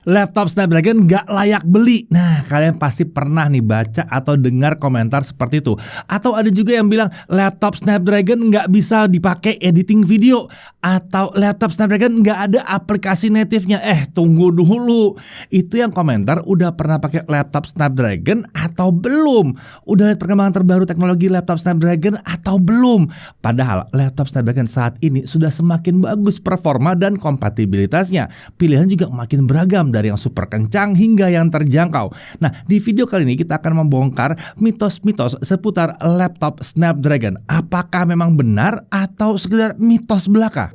laptop Snapdragon nggak layak beli. Nah, kalian pasti pernah nih baca atau dengar komentar seperti itu. Atau ada juga yang bilang laptop Snapdragon nggak bisa dipakai editing video, atau laptop Snapdragon nggak ada aplikasi native-nya. Tunggu dulu. Itu yang komentar udah pernah pakai laptop Snapdragon atau belum? Udah lihat perkembangan terbaru teknologi laptop Snapdragon atau belum? Padahal laptop Snapdragon saat ini sudah semakin bagus performa dan kompatibilitasnya. Pilihan juga makin beragam dari yang super kencang hingga yang terjangkau. Nah, di video kali ini kita akan membongkar mitos-mitos seputar laptop Snapdragon. Apakah memang benar atau sekedar mitos belaka?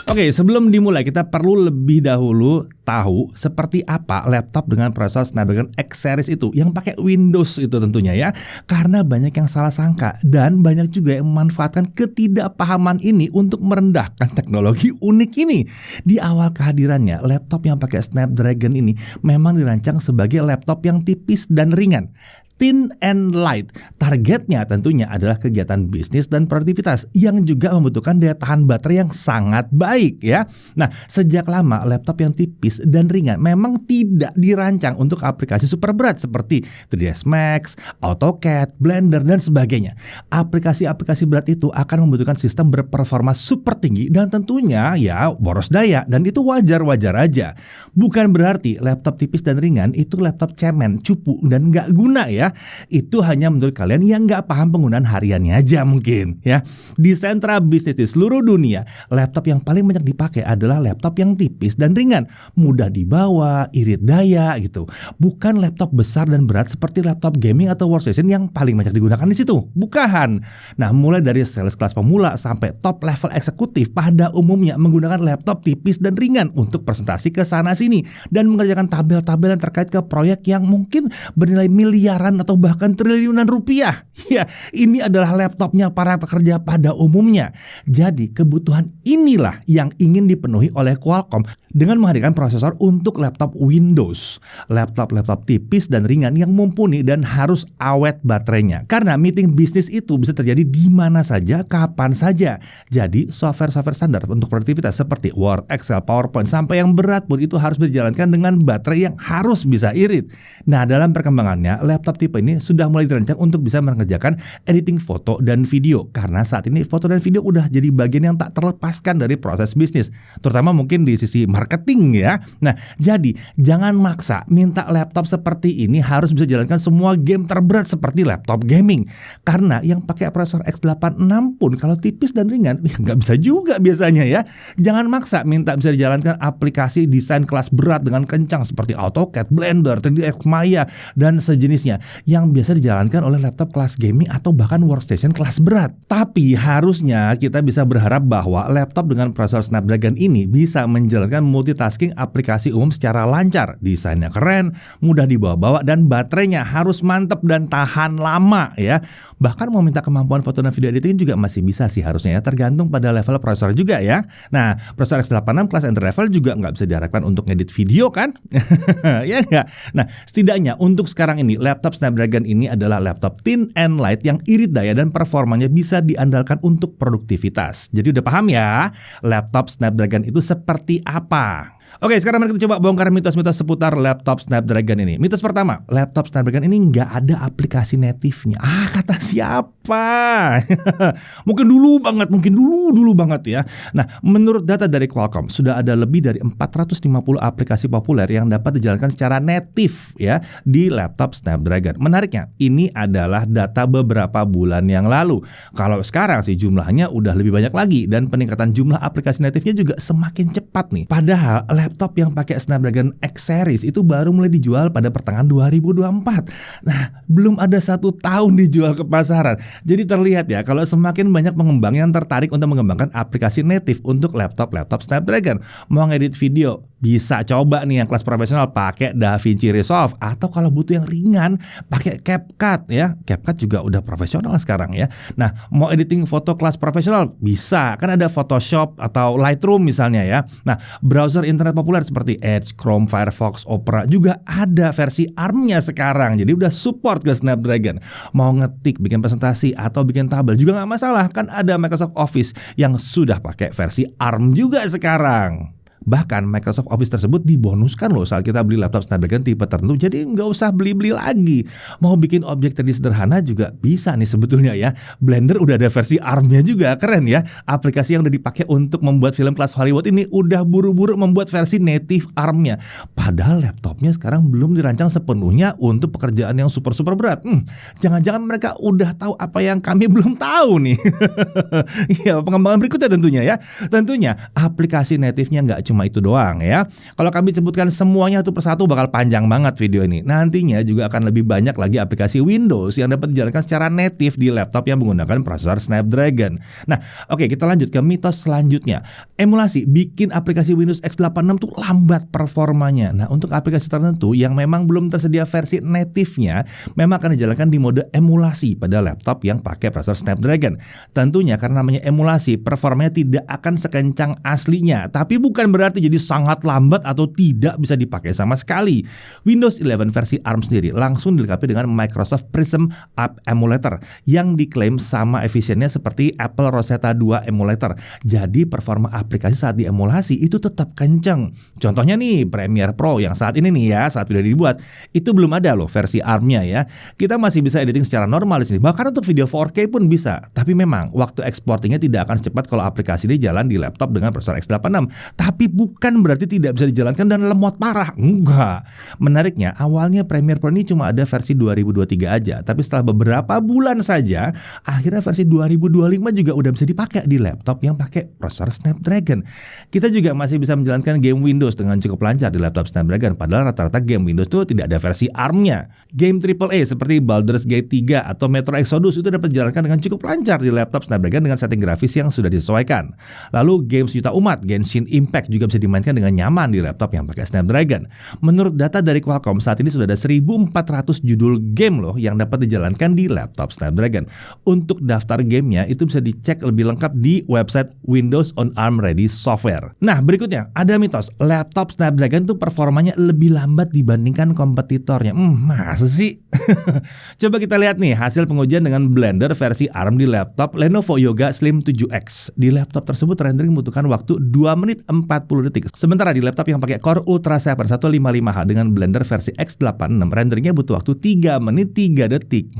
Oke, sebelum dimulai kita perlu lebih dahulu tahu seperti apa laptop dengan prosesor Snapdragon X Series itu yang pakai Windows itu tentunya ya. Karena banyak yang salah sangka dan banyak juga yang memanfaatkan ketidakpahaman ini untuk merendahkan teknologi unik ini. Di awal kehadirannya, laptop yang pakai Snapdragon ini memang dirancang sebagai laptop yang tipis dan ringan, thin and light. Targetnya tentunya adalah kegiatan bisnis dan produktivitas yang juga membutuhkan daya tahan baterai yang sangat baik ya. Nah, sejak lama laptop yang tipis dan ringan memang tidak dirancang untuk aplikasi super berat seperti 3ds Max, AutoCAD, Blender dan sebagainya. Aplikasi-aplikasi berat itu akan membutuhkan sistem berperforma super tinggi dan tentunya ya boros daya, dan itu wajar-wajar aja. Bukan berarti laptop tipis dan ringan itu laptop cemen, cupu dan nggak guna ya. Itu hanya menurut kalian yang nggak paham penggunaan hariannya aja mungkin ya. Di sentra bisnis di seluruh dunia, laptop yang paling banyak dipakai adalah laptop yang tipis dan ringan, mudah dibawa, irit daya gitu. Bukan laptop besar dan berat seperti laptop gaming atau workstation yang paling banyak digunakan di situ. Bukan. Nah, mulai dari sales kelas pemula sampai top level eksekutif pada umumnya menggunakan laptop tipis dan ringan untuk presentasi ke sana sini dan mengerjakan tabel-tabel yang terkait ke proyek yang mungkin bernilai miliaran atau bahkan triliunan rupiah. Ya, ini adalah laptopnya para pekerja pada umumnya. Jadi, kebutuhan inilah yang ingin dipenuhi oleh Qualcomm dengan menghadirkan prosesor untuk laptop Windows. Laptop-laptop tipis dan ringan yang mumpuni dan harus awet baterainya. Karena meeting bisnis itu bisa terjadi di mana saja, kapan saja. Jadi, software-software standar untuk produktivitas seperti Word, Excel, PowerPoint sampai yang berat pun itu harus dijalankan dengan baterai yang harus bisa irit. Nah, dalam perkembangannya, laptop tipe ini sudah mulai dirancang untuk bisa mengerjakan editing foto dan video, karena saat ini foto dan video udah jadi bagian yang tak terlepaskan dari proses bisnis, terutama mungkin di sisi marketing ya. Nah, jadi jangan maksa minta laptop seperti ini harus bisa jalankan semua game terberat seperti laptop gaming, karena yang pakai prosesor X86 pun kalau tipis dan ringan ya nggak bisa juga biasanya ya. Jangan maksa minta bisa dijalankan aplikasi desain kelas berat dengan kencang seperti AutoCAD, Blender, 3ds Maya dan sejenisnya yang biasa dijalankan oleh laptop kelas gaming atau bahkan workstation kelas berat. Tapi harusnya kita bisa berharap bahwa laptop dengan prosesor Snapdragon ini bisa menjalankan multitasking aplikasi umum secara lancar. Desainnya keren, mudah dibawa-bawa, dan baterainya harus mantap dan tahan lama ya. Bahkan mau minta kemampuan foto dan video editing juga masih bisa sih harusnya ya, tergantung pada level prosesor juga ya. Nah, prosesor X86 kelas entry level juga nggak bisa diharapkan untuk ngedit video kan? Ya nggak? Nah, setidaknya untuk sekarang ini laptop Snapdragon ini adalah laptop thin and light yang irit daya dan performanya bisa diandalkan untuk produktivitas. Jadi udah paham ya laptop Snapdragon itu seperti apa? Oke, sekarang mari kita coba bongkar mitos-mitos seputar laptop Snapdragon ini. Mitos pertama, laptop Snapdragon ini nggak ada aplikasi native-nya. Kata siapa? Mungkin dulu banget ya. Nah, menurut data dari Qualcomm, sudah ada lebih dari 450 aplikasi populer yang dapat dijalankan secara native ya di laptop Snapdragon. Menariknya, ini adalah data beberapa bulan yang lalu. Kalau sekarang sih jumlahnya udah lebih banyak lagi dan peningkatan jumlah aplikasi native-nya juga semakin cepat nih. Padahal laptop yang pakai Snapdragon X Series itu baru mulai dijual pada pertengahan 2024. Nah, belum ada 1 tahun dijual ke pasaran. Jadi terlihat ya kalau semakin banyak pengembang yang tertarik untuk mengembangkan aplikasi native untuk laptop Snapdragon. Mau ngedit video, bisa coba nih yang kelas profesional pakai DaVinci Resolve, atau kalau butuh yang ringan pakai CapCut ya. CapCut juga udah profesional sekarang ya. Nah, mau editing foto kelas profesional bisa, kan ada Photoshop atau Lightroom misalnya ya. Nah, browser internet internet populer seperti Edge, Chrome, Firefox, Opera juga ada versi ARM-nya sekarang. Jadi udah support ke Snapdragon. Mau ngetik, bikin presentasi atau bikin tabel juga nggak masalah, kan ada Microsoft Office yang sudah pakai versi ARM juga sekarang. Bahkan Microsoft Office tersebut dibonuskan loh saat kita beli laptop Snapdragon tipe tertentu. Jadi nggak usah beli-beli lagi. Mau bikin objek 3D sederhana juga bisa nih sebetulnya ya. Blender udah ada versi ARM-nya juga, keren ya. Aplikasi yang udah dipakai untuk membuat film kelas Hollywood ini udah buru-buru membuat versi native ARM-nya. Padahal laptopnya sekarang belum dirancang sepenuhnya untuk pekerjaan yang super-super berat. Jangan-jangan mereka udah tahu apa yang kami belum tahu nih. Iya, pengembangan berikutnya tentunya ya. Tentunya aplikasi native-nya nggak cuma itu doang ya. Kalau kami sebutkan semuanya satu persatu bakal panjang banget video ini. Nantinya juga akan lebih banyak lagi aplikasi Windows yang dapat dijalankan secara native di laptop yang menggunakan prosesor Snapdragon. Nah, oke, kita lanjut ke mitos selanjutnya. Emulasi bikin aplikasi Windows x86 tuh lambat performanya. Nah, untuk aplikasi tertentu yang memang belum tersedia versi native-nya, memang akan dijalankan di mode emulasi pada laptop yang pakai prosesor Snapdragon. Tentunya karena namanya emulasi, performanya tidak akan sekencang aslinya, tapi bukan berarti jadi sangat lambat atau tidak bisa dipakai sama sekali. Windows 11 versi ARM sendiri langsung dilengkapi dengan Microsoft Prism App Emulator yang diklaim sama efisiennya seperti Apple Rosetta 2 Emulator. Jadi performa aplikasi saat diemulasi itu tetap kenceng. Contohnya nih Premiere Pro yang saat ini nih ya, saat video dibuat, itu belum ada loh versi ARM-nya ya. Kita masih bisa editing secara normal di sini. Bahkan untuk video 4K pun bisa. Tapi memang waktu exportingnya tidak akan secepat kalau aplikasi ini jalan di laptop dengan prosesor x86. Tapi bukan berarti tidak bisa dijalankan dan lemot parah. Enggak. Menariknya, awalnya Premiere Pro ini cuma ada versi 2023 aja. Tapi setelah beberapa bulan saja, akhirnya versi 2025 juga udah bisa dipakai di laptop yang pakai prosesor Snapdragon. Kita juga masih bisa menjalankan game Windows dengan cukup lancar di laptop Snapdragon. Padahal rata-rata game Windows itu tidak ada versi ARM-nya. Game AAA seperti Baldur's Gate 3 atau Metro Exodus itu dapat dijalankan dengan cukup lancar di laptop Snapdragon dengan setting grafis yang sudah disesuaikan. Lalu game sejuta umat, Genshin Impact juga bisa dimainkan dengan nyaman di laptop yang pakai Snapdragon. Menurut data dari Qualcomm, saat ini sudah ada 1.400 judul game loh yang dapat dijalankan di laptop Snapdragon. Untuk daftar gamenya itu bisa dicek lebih lengkap di website Windows on ARM Ready Software. Nah, berikutnya ada mitos laptop Snapdragon tuh performanya lebih lambat dibandingkan kompetitornya. Masa sih? Coba kita lihat nih hasil pengujian dengan Blender versi ARM di laptop Lenovo Yoga Slim 7X. Di laptop tersebut rendering membutuhkan waktu 2 menit 40 detik. Sementara di laptop yang pakai Core Ultra 7 155H dengan Blender versi x86 renderingnya butuh waktu 3 menit 3 detik.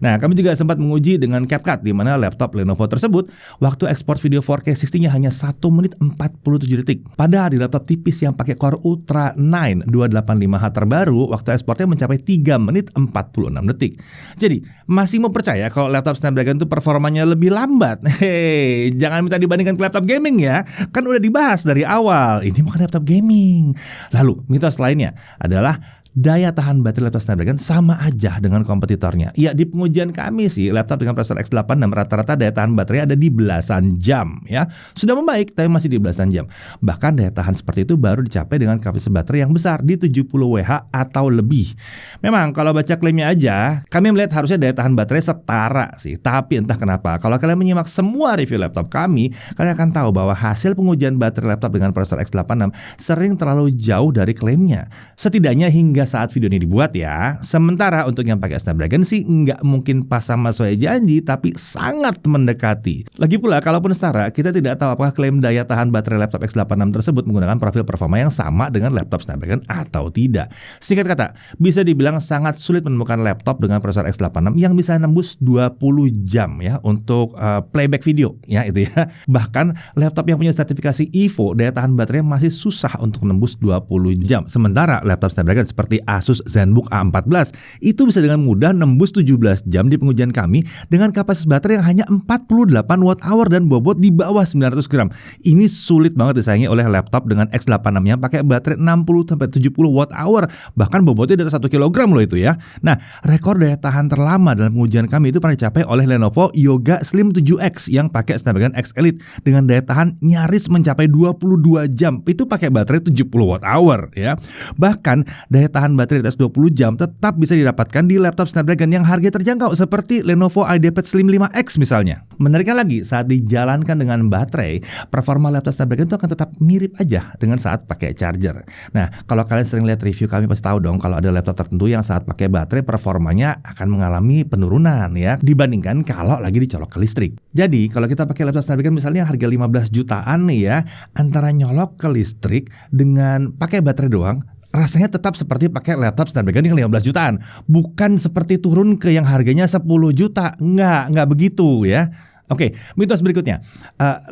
Nah, kami juga sempat menguji dengan CapCut di mana laptop Lenovo tersebut waktu ekspor video 4K 60-nya hanya 1 menit 47 detik. Padahal di laptop tipis yang pakai Core Ultra 9 285H terbaru waktu ekspornya mencapai 3 menit 46 detik. Jadi, masih mau percaya kalau laptop Snapdragon itu performanya lebih lambat? Hei, jangan minta dibandingkan ke laptop gaming ya. Kan udah dibahas dari awal. Ini bukan laptop gaming. Lalu, mitos lainnya adalah daya tahan baterai laptop Snapdragon sama aja dengan kompetitornya. Ya, di pengujian kami sih laptop dengan prosesor x86 rata-rata daya tahan baterai ada di belasan jam ya. Sudah membaik tapi masih di belasan jam. Bahkan daya tahan seperti itu baru dicapai dengan kapasitas baterai yang besar di 70 Wh atau lebih. Memang kalau baca klaimnya aja, kami melihat harusnya daya tahan baterai setara sih. Tapi entah kenapa kalau kalian menyimak semua review laptop kami, kalian akan tahu bahwa hasil pengujian baterai laptop dengan prosesor x86 sering terlalu jauh dari klaimnya. Setidaknya hingga saat video ini dibuat ya. Sementara untuk yang pakai Snapdragon sih nggak mungkin pas sama sesuai janji, tapi sangat mendekati. Lagi pula kalaupun setara, kita tidak tahu apakah klaim daya tahan baterai laptop x86 tersebut menggunakan profil performa yang sama dengan laptop Snapdragon atau tidak. Singkat kata, bisa dibilang sangat sulit menemukan laptop dengan prosesor x86 yang bisa nembus 20 jam ya untuk playback video ya itu ya. Bahkan laptop yang punya sertifikasi EVO daya tahan baterai masih susah untuk menembus 20 jam. Sementara laptop Snapdragon seperti Asus ZenBook A14 itu bisa dengan mudah nembus 17 jam di pengujian kami dengan kapasitas baterai yang hanya 48 Wh dan bobot di bawah 900 gram. Ini sulit banget disaingi oleh laptop dengan X86 yang pakai baterai 60-70 Wh, bahkan bobotnya di atas 1 kg loh itu ya. Nah, rekor daya tahan terlama dalam pengujian kami itu pernah dicapai oleh Lenovo Yoga Slim 7X yang pakai Snapdragon X Elite dengan daya tahan nyaris mencapai 22 jam. Itu pakai baterai 70 Wh ya. Bahkan daya tahan tahan baterai di atas 20 jam tetap bisa didapatkan di laptop Snapdragon yang harga terjangkau seperti Lenovo IdeaPad Slim 5X misalnya. Menariknya lagi, saat dijalankan dengan baterai, performa laptop Snapdragon itu akan tetap mirip aja dengan saat pakai charger. Nah, kalau kalian sering lihat review kami pasti tahu dong kalau ada laptop tertentu yang saat pakai baterai performanya akan mengalami penurunan ya dibandingkan kalau lagi dicolok ke listrik. Jadi, kalau kita pakai laptop Snapdragon misalnya harga 15 jutaan nih ya, antara nyolok ke listrik dengan pakai baterai doang, rasanya tetap seperti pakai laptop Snapdragon yang 15 jutaan. Bukan seperti turun ke yang harganya 10 juta. Nggak begitu ya. Oke, mitos berikutnya.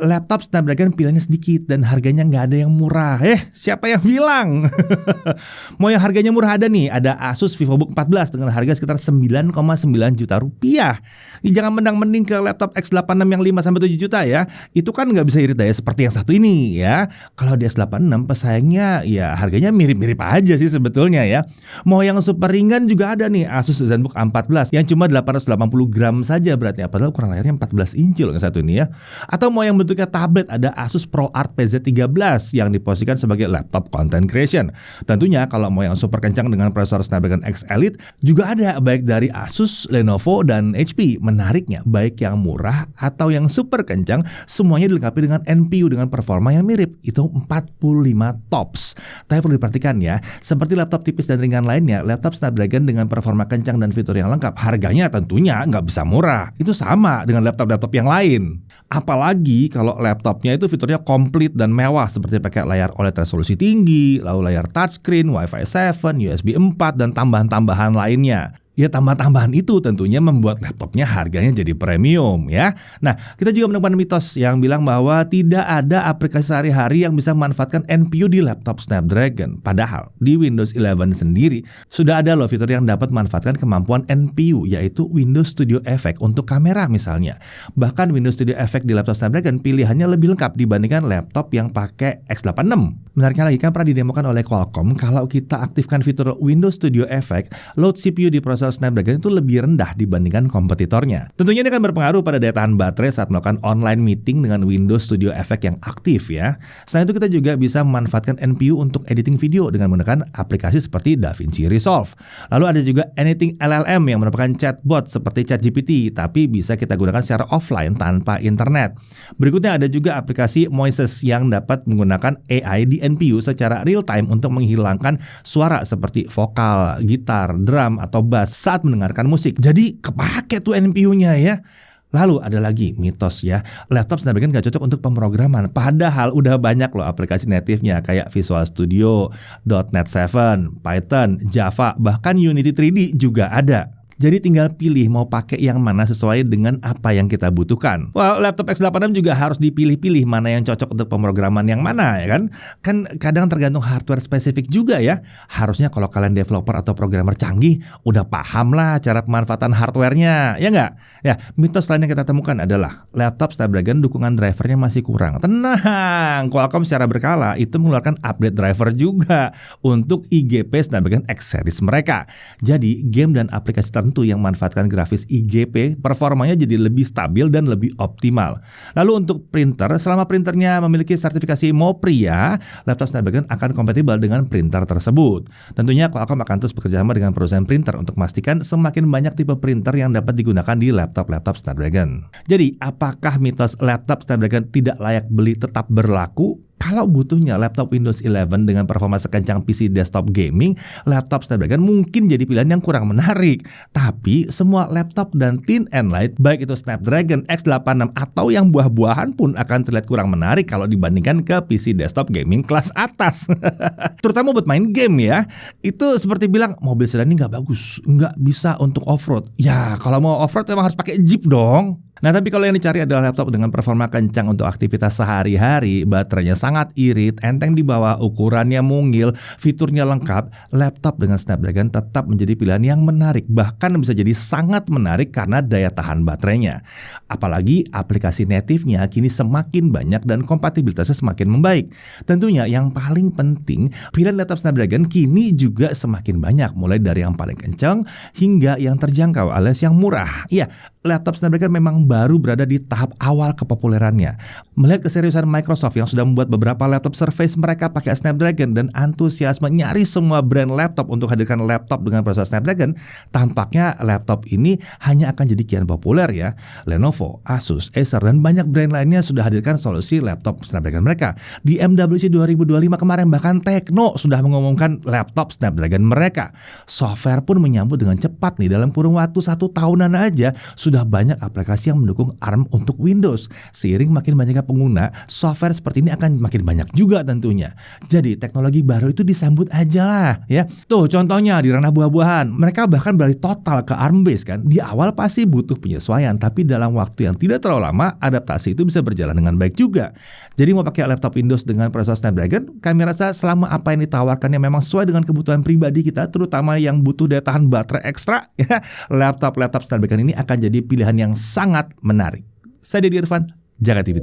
Laptop Snapdragon pilihannya sedikit dan harganya nggak ada yang murah. Siapa yang bilang? Mau yang harganya murah ada nih. Ada Asus VivoBook 14 dengan harga sekitar 9,9 juta rupiah. Jangan mending ke laptop X86 yang 5-7 juta ya. Itu kan nggak bisa irit daya seperti yang satu ini ya. Kalau di X86 pesaingnya ya harganya mirip-mirip aja sih sebetulnya ya. Mau yang super ringan juga ada nih. Asus ZenBook A14 yang cuma 880 gram saja beratnya. Padahal ukuran layarnya 14 inci loh yang satu ini ya. Atau mau yang bentuknya tablet ada Asus ProArt PZ13 yang diposisikan sebagai laptop content creation. Tentunya kalau mau yang super kencang dengan prosesor Snapdragon X Elite juga ada baik dari Asus, Lenovo, dan HP. Menariknya baik yang murah atau yang super kencang semuanya dilengkapi dengan NPU dengan performa yang mirip. Itu 45 tops. Tapi perlu diperhatikan ya, seperti laptop tipis dan ringan lainnya, laptop Snapdragon dengan performa kencang dan fitur yang lengkap harganya tentunya nggak bisa murah. Itu sama dengan laptop-laptop yang lain. Apalagi kalau laptopnya itu fiturnya komplit dan mewah seperti pakai layar OLED resolusi tinggi, lalu layar touchscreen, Wi-Fi 7, USB 4 dan tambahan-tambahan lainnya. Ya tambahan-tambahan itu tentunya membuat laptopnya harganya jadi premium ya. Nah, kita juga menemukan mitos yang bilang bahwa tidak ada aplikasi sehari-hari yang bisa memanfaatkan NPU di laptop Snapdragon. Padahal di Windows 11 sendiri sudah ada loh fitur yang dapat memanfaatkan kemampuan NPU, yaitu Windows Studio Effect untuk kamera misalnya. Bahkan Windows Studio Effect di laptop Snapdragon pilihannya lebih lengkap dibandingkan laptop yang pakai X86. Menariknya lagi kan pernah didemokan oleh Qualcomm, kalau kita aktifkan fitur Windows Studio Effect, load CPU di prosesor Snapdragon itu lebih rendah dibandingkan kompetitornya. Tentunya ini akan berpengaruh pada daya tahan baterai saat melakukan online meeting dengan Windows Studio Effect yang aktif ya. Selain itu kita juga bisa memanfaatkan NPU untuk editing video dengan menggunakan aplikasi seperti DaVinci Resolve. Lalu ada juga Anything LLM yang merupakan chatbot seperti ChatGPT, tapi bisa kita gunakan secara offline tanpa internet. Berikutnya ada juga aplikasi Moises yang dapat menggunakan AI di NPU secara real time untuk menghilangkan suara seperti vokal, gitar, drum, atau bass saat mendengarkan musik. Jadi kepake tuh NPU-nya ya. Lalu ada lagi mitos ya, laptop Snapdragon gak cocok untuk pemrograman. Padahal udah banyak loh aplikasi native-nya kayak Visual Studio, .NET 7, Python, Java, bahkan Unity 3D juga ada. Jadi tinggal pilih mau pakai yang mana sesuai dengan apa yang kita butuhkan. Wah, laptop X86 juga harus dipilih-pilih mana yang cocok untuk pemrograman yang mana ya kan. Kan kadang tergantung hardware spesifik juga ya. Harusnya kalau kalian developer atau programmer canggih udah paham lah cara pemanfaatan hardwarenya, ya nggak? Ya, mitos lain yang kita temukan adalah laptop Snapdragon dukungan drivernya masih kurang. Tenang, Qualcomm secara berkala itu mengeluarkan update driver juga untuk IGP Snapdragon X series mereka. Jadi game dan aplikasi tertentu yang memanfaatkan grafis IGP, performanya jadi lebih stabil dan lebih optimal. Lalu untuk printer, selama printernya memiliki sertifikasi MOPRI ya, laptop Snapdragon akan kompatibel dengan printer tersebut. Tentunya Qualcomm akan terus bekerjasama dengan perusahaan printer untuk memastikan semakin banyak tipe printer yang dapat digunakan di laptop-laptop Snapdragon. Jadi, apakah mitos laptop Snapdragon tidak layak beli tetap berlaku? Kalau butuhnya laptop Windows 11 dengan performa sekencang PC desktop gaming, laptop Snapdragon mungkin jadi pilihan yang kurang menarik. Tapi semua laptop dan thin and light, baik itu Snapdragon X86 atau yang buah-buahan pun akan terlihat kurang menarik kalau dibandingkan ke PC desktop gaming kelas atas. Terutama buat main game ya. Itu seperti bilang mobil sedan ini nggak bagus, nggak bisa untuk off-road. Ya kalau mau off-road memang harus pakai Jeep dong. Nah, tapi kalau yang dicari adalah laptop dengan performa kencang untuk aktivitas sehari-hari, baterainya sangat irit, enteng di bawah, ukurannya mungil, fiturnya lengkap, laptop dengan Snapdragon tetap menjadi pilihan yang menarik, bahkan bisa jadi sangat menarik karena daya tahan baterainya. Apalagi aplikasi native-nya kini semakin banyak dan kompatibilitasnya semakin membaik. Tentunya yang paling penting, pilihan laptop Snapdragon kini juga semakin banyak, mulai dari yang paling kencang hingga yang terjangkau alias yang murah. Iya, laptop Snapdragon memang baru berada di tahap awal kepopulerannya. Melihat keseriusan Microsoft yang sudah membuat beberapa laptop Surface mereka pakai Snapdragon dan antusiasme nyaris semua brand laptop untuk hadirkan laptop dengan prosesor Snapdragon, tampaknya laptop ini hanya akan jadi kian populer ya. Lenovo, Asus, Acer, dan banyak brand lainnya sudah hadirkan solusi laptop Snapdragon mereka. Di MWC 2025 kemarin bahkan Tecno sudah mengumumkan laptop Snapdragon mereka. Software pun menyambut dengan cepat nih, dalam kurun waktu 1 tahunan aja sudah banyak aplikasi yang mendukung ARM untuk Windows. Seiring makin banyaknya pengguna, software seperti ini akan makin banyak juga tentunya. Jadi teknologi baru itu disambut aja lah ya. Tuh contohnya di ranah buah-buahan, mereka bahkan beralih total ke ARM base kan. Di awal pasti butuh penyesuaian, tapi dalam waktu yang tidak terlalu lama, adaptasi itu bisa berjalan dengan baik juga. Jadi mau pakai laptop Windows dengan prosesor Snapdragon, kami rasa selama apa yang ditawarkannya memang sesuai dengan kebutuhan pribadi kita, terutama yang butuh daya tahan baterai ekstra ya, laptop Snapdragon ini akan jadi pilihan yang sangat menarik. Saya Deddy Irfan, Jaga TV.